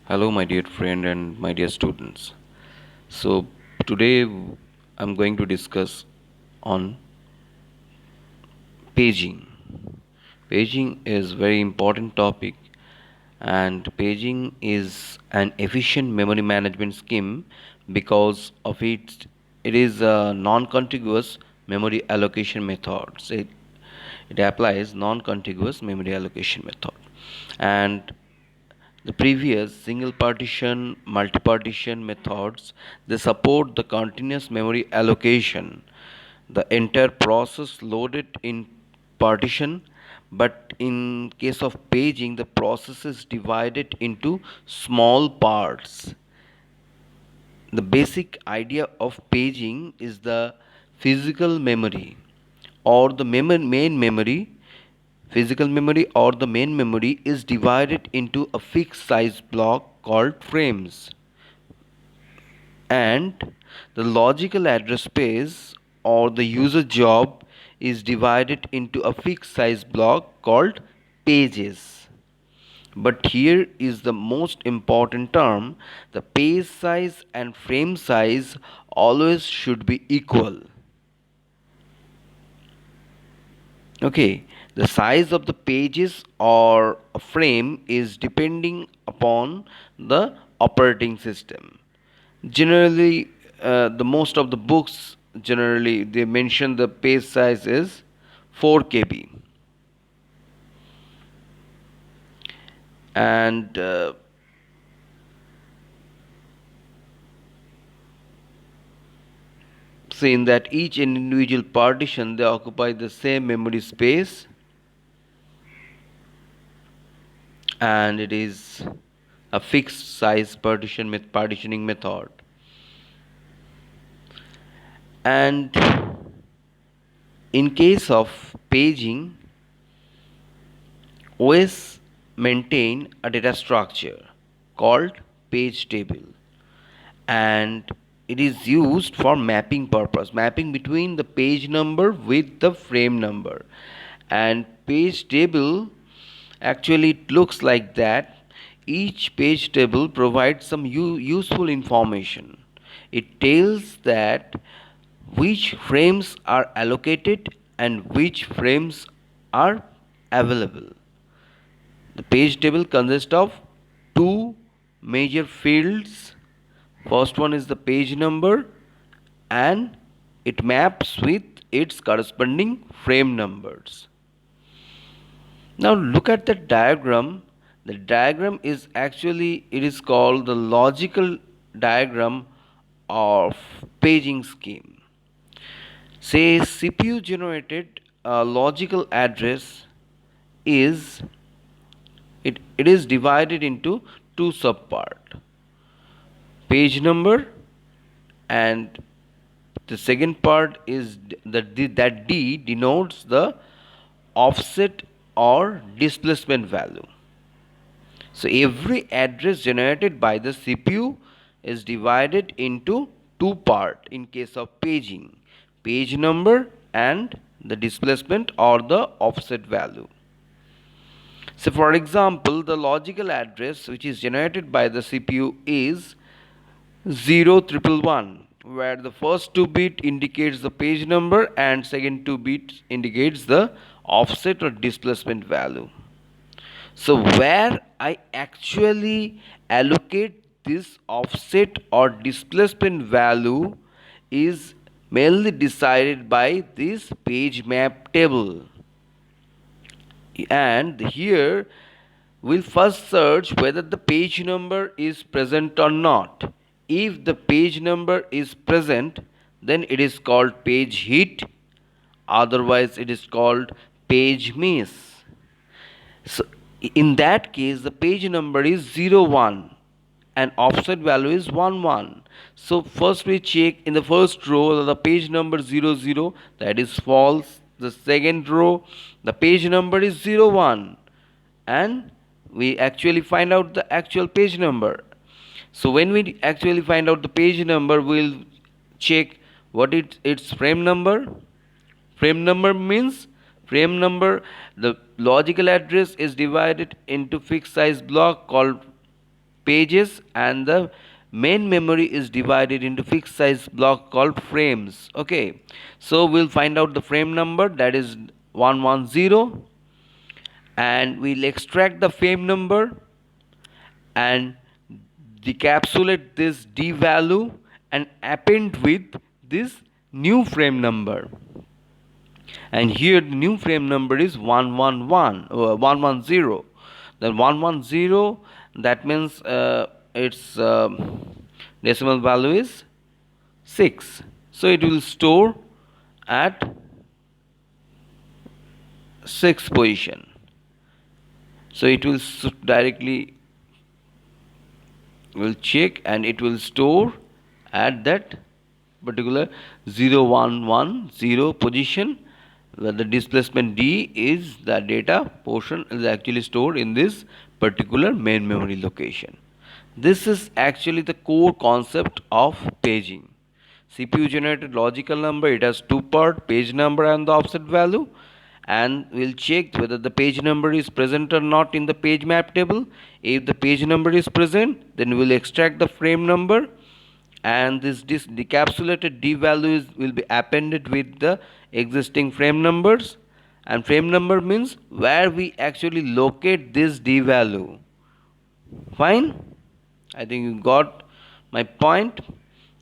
Hello, my dear friend and my dear students. So, today I'm going to discuss on paging. Paging is very important topic, and paging is an efficient memory management scheme because of it is a non-contiguous memory allocation method. So it applies non-contiguous memory allocation method, and the previous single partition, multi-partition methods, they support the continuous memory allocation. The entire process loaded in partition, but in case of paging, the process is divided into small parts. The basic idea of paging is the physical memory or the main memory. Physical memory or the main memory is divided into a fixed size block called frames, and the logical address space or the user job is divided into a fixed size block called pages. But here is the most important term: the page size and frame size always should be equal. Okay, the size of the pages or a frame is depending upon the operating system. Generally, the most of the books generally they mention the page size is 4 KB, and saying that each individual partition they occupy the same memory space, and it is a fixed size partitioning method. And in case of paging, OS maintain a data structure called page table, and it is used for mapping purpose, mapping between the page number with the frame number. And page table actually it looks like that. Each page table provides some useful information. It tells that which frames are allocated and which frames are available. The page table consists of two major fields. First one is the page number, and it maps with its corresponding frame numbers. Now look at the diagram. The diagram is actually it is called the logical diagram of paging scheme. Say CPU generated logical address is it is divided into two subpart: page number, and the second part is that D denotes the offset or displacement value. So every address generated by the CPU is divided into two parts in case of paging: page number and the displacement or the offset value. So for example, the logical address which is generated by the CPU is 0111, where the first 2 bit indicates the page number and second 2 bits indicates the offset or displacement value. So where I actually allocate this offset or displacement value is mainly decided by this page map table. And here we'll first search whether the page number is present or not. If the page number is present, then it is called page hit, otherwise it is called page miss. So in that case the page number is 01 and offset value is 11. So first we check in the first row the page number 00, that is false. The second row the page number is 01, and we actually find out the actual page number. So when we actually find out the page number, we'll check what its frame number. Frame number means frame number, the logical address is divided into fixed size block called pages, and the main memory is divided into fixed size block called frames. Okay, so we'll find out the frame number, that is 110, and we'll extract the frame number and decapsulate this D value and append with this new frame number. And here the new frame number is 111 110. Then 110, that means its decimal value is 6, so it will store at 6th position. So it will directly will check and it will store at that particular 0110 position, where the displacement D is the data portion is actually stored in this particular main memory location. This is actually the core concept of paging. CPU generated logical number, it has two parts, page number and the offset value, and we'll check whether the page number is present or not in the page map table. If the page number is present, then we'll extract the frame number, and this decapsulated D value will be appended with the existing frame numbers, and frame number means where we actually locate this D value. Fine, I think you got my point.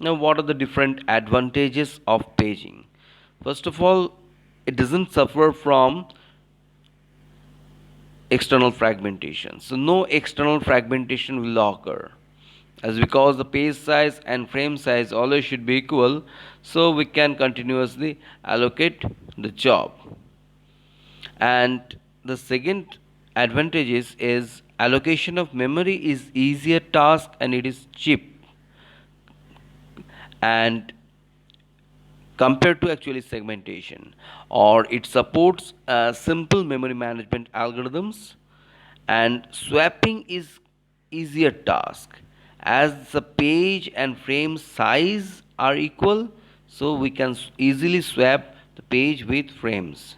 Now, what are the different advantages of paging? First of all, it doesn't suffer from external fragmentation. So no external fragmentation will occur, as because the page size and frame size always should be equal, so we can continuously allocate the job. And the second advantage is allocation of memory is easier task and it is cheap, and compared to actually segmentation, or it supports simple memory management algorithms, and swapping is easier task as the page and frame size are equal, so we can easily swap the page with frames,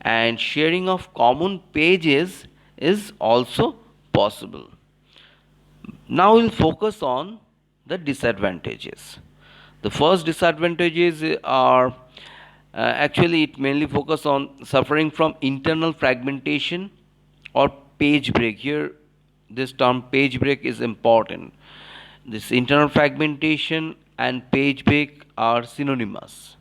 and sharing of common pages is also possible. Now we'll focus on the disadvantages. The first disadvantages are actually it mainly focus on suffering from internal fragmentation or page break. Here this term page break is important. This internal fragmentation and page break are synonymous.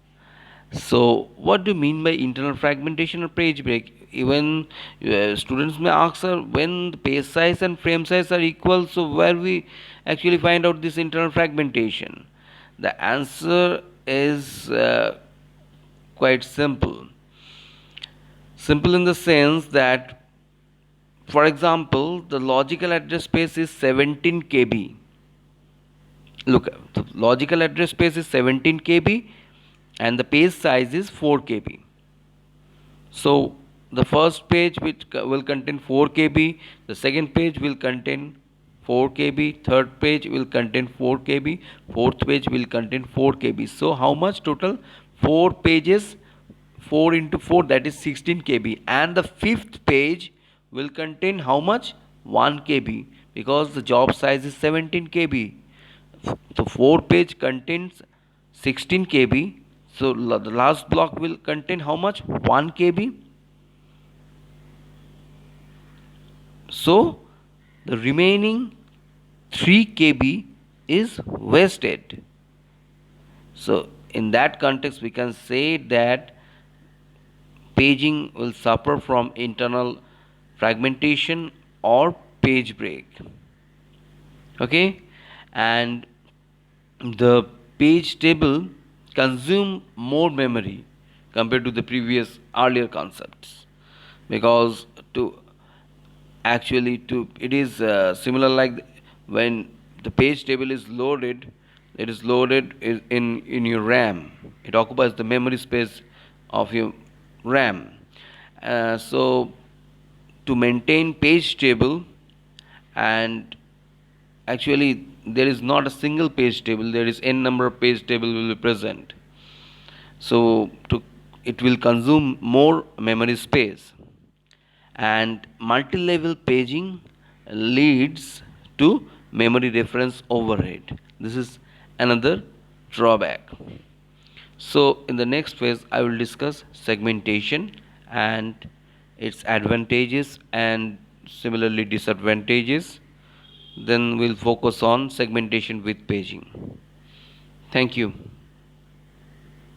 So what do you mean by internal fragmentation or page break? Even students may ask, sir, when the page size and frame size are equal, so where we actually find out this internal fragmentation? The answer is quite simple. Simple in the sense that, for example, the logical address space is 17 KB. Look, the logical address space is 17 KB and the page size is 4 KB. So the first page which will contain 4 KB, the second page will contain 4 KB, third page will contain 4 KB, fourth page will contain 4 KB. So how much total? 4 pages, 4 into 4, that is 16 KB, and the fifth page will contain how much? 1 KB, because the job size is 17 KB. So 4 page contains 16 KB, so the last block will contain how much? 1 KB. So the remaining 3 KB is wasted. So in that context we can say that paging will suffer from internal fragmentation or page break. Okay, and the page table consume more memory compared to the previous earlier concepts, because to actually to it is similar like when the page table is loaded, it is loaded in your RAM, it occupies the memory space of your RAM. So to maintain page table, and actually there is not a single page table, there is n number of page table will be present, so it will consume more memory space, and multi-level paging leads to memory reference overhead. This is another drawback. So in the next phase I will discuss segmentation and its advantages and similarly disadvantages. Then we'll focus on segmentation with paging. Thank you.